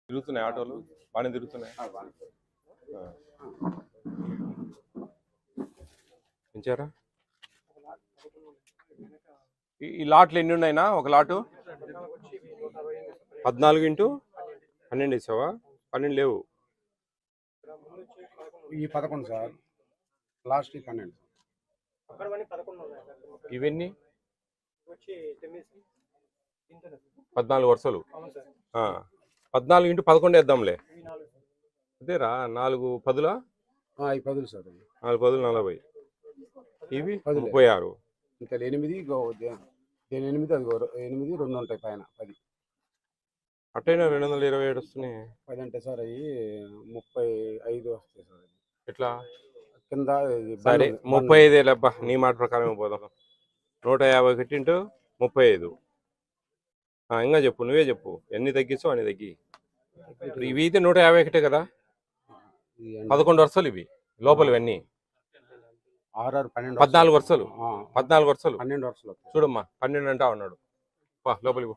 తిరుగుతున్నాయి ఆటోలు బాగానే తిరుగుతున్నాయి. పెంచారా? ఈ లాట్లు ఎన్ని ఉన్నాయినా? ఒక లాటు 14x12 వేసావా? 12 లేవు. ఈ 11 సార్, లాస్ట్ 12. ఇవన్నీ 14 వరుసలు. 14x11 వేద్దాంలే. అదేరా 4 10లా? 10 సార్. 4 10 40. ఇవి 36. ఇంకా 8 8 అది 8 2 ఉంటాయి పైన 10. అట్టైనా 227 వస్తున్నాయి. 10 అంటే సార్ అవి 35 వస్తాయి సార్. ఎట్లా కింద? సరే 35 అబ్బా, నీ మాట ప్రకారం పోదాం. 150 కట్టింటూ 35. ఇంకా చెప్పు, నువ్వే చెప్పు. ఎన్ని తగ్గిస్తావు అన్ని తగ్గి. ఇవి అయితే 150 కట్టే కదా. 11 వరుసలు ఇవి లోపల. ఇవన్నీ 14 వరుసలు. 14 వరుసలు 12 వరుసలు చూడమ్మా. 12 అంటా ఉన్నాడు. లోపలికి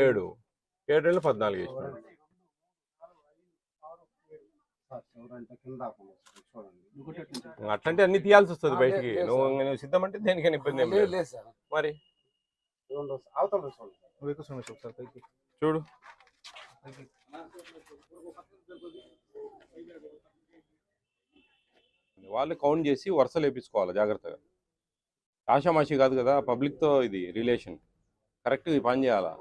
7 7 14 వేసినాడు. అట్లాంటి అన్ని తీయాల్సి వస్తుంది బయటికి. నువ్వు సిద్ధమంటే దేనికైనా ఇబ్బంది ఏం లేదు మరి. చూడు వాళ్ళు కౌంట్ చేసి వరుసలు వేయించుకోవాలి జాగ్రత్తగా. ఆషామాషి కాదు కదా, పబ్లిక్తో ఇది రిలేషన్. కరెక్ట్గా పని చేయాలా.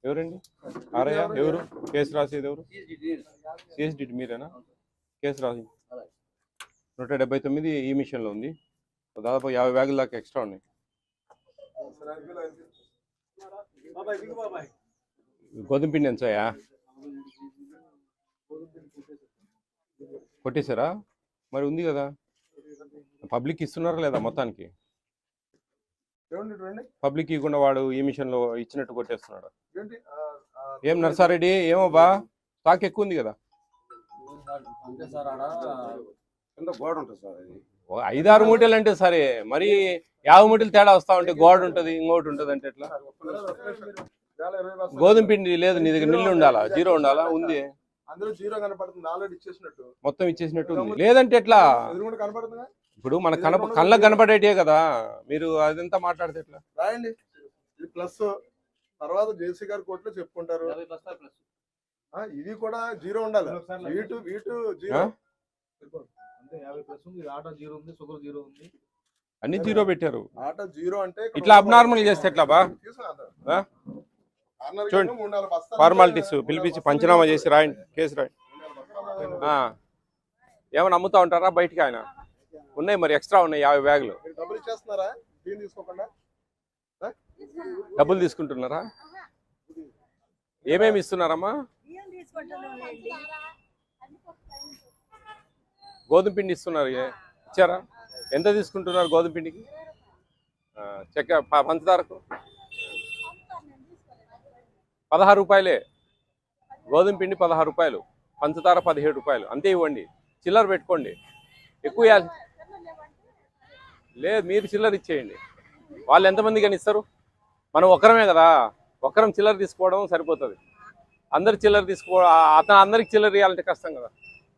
ఎవరండి ఆరయ్య? ఎవరు కేసు రాసేది? ఎవరు సిఎస్డి? మీరేనా కేసు రాసి? 179 ఈ మిషన్లో ఉంది. దాదాపు 50 బ్యాగుల దాకా ఎక్స్ట్రా ఉన్నాయి. గోధుమ పిండి ఎంతయా? కొట్టేశారా? మరి ఉంది కదా. పబ్లిక్ ఇస్తున్నారా లేదా? మొత్తానికి పబ్లిక్ ఇవ్వకుండా వాడు ఈ మిషన్లో ఇచ్చినట్టు కొట్టేస్తున్నాడు. ఏం నర్సారెడ్డి, ఏమో బా స్టాక్ ఎక్కువ ఉంది కదా. 5-6 మూటలు అంటే సరే, మరి 50 మూటలు తేడా వస్తా ఉంటే గోడ ఉంటుంది, ఇంకోటి ఉంటుంది అంటే ఎట్లా? గోధుమ పిండి లేదు నీ దగ్గర? నిల్లు ఉండాలా? జీరో ఉండాలా? ఉంది. మొత్తం ఇచ్చేసినట్టు ఉంది. లేదంటే ఎట్లా? ఇప్పుడు మన కళ్ళకు కనపడేటే కదా. మీరు అదంతా మాట్లాడితే ఎట్లా? రాయండి. ప్లస్ తర్వాత జేసీ గారు కోర్టులో చెప్పుకుంటారు. ఇది కూడా జీరో ఉండాలి. అన్ని జీరో పెట్టారు. ఆటో జీరో అంటే ఇట్లా అబ్నార్మల్ చేస్తే ఎట్లా బా? చూడండి, ఫార్మాలిటీస్ పిలిపించి పంచనామా చేసి రాయండి, కేసు రాయండి. ఏమైనా అమ్ముతా ఉంటారా బయటికి? ఆయన ఉన్నాయి మరి, ఎక్స్ట్రా ఉన్నాయి 50 బ్యాగులు. డబ్బులు ఇచ్చేస్తున్నారా? తీసుకోకుండా డబ్బులు తీసుకుంటున్నారా? ఏమేమి ఇస్తున్నారమ్మా? గోధుమ పిండి ఇస్తున్నారు. ఇచ్చారా? ఎంత తీసుకుంటున్నారు గోధుమ పిండికి? చెక్క పంచదారకు 16 రూపాయలే. గోధుమ పిండి 16 రూపాయలు, పంచదార 17 రూపాయలు. అంతే ఇవ్వండి. చిల్లర పెట్టుకోండి. ఎక్కువ ఇవ్వాలి లేదు, మీరు చిల్లర ఇచ్చేయండి. వాళ్ళు ఎంతమంది కానీ ఇస్తారు? మనం ఒక్కరమే కదా, ఒక్కరం చిల్లర తీసుకోవడం సరిపోతుంది. అందరు చిల్లర తీసుకోవడం, అందరికి చిల్లర ఇవ్వాలంటే కష్టం కదా.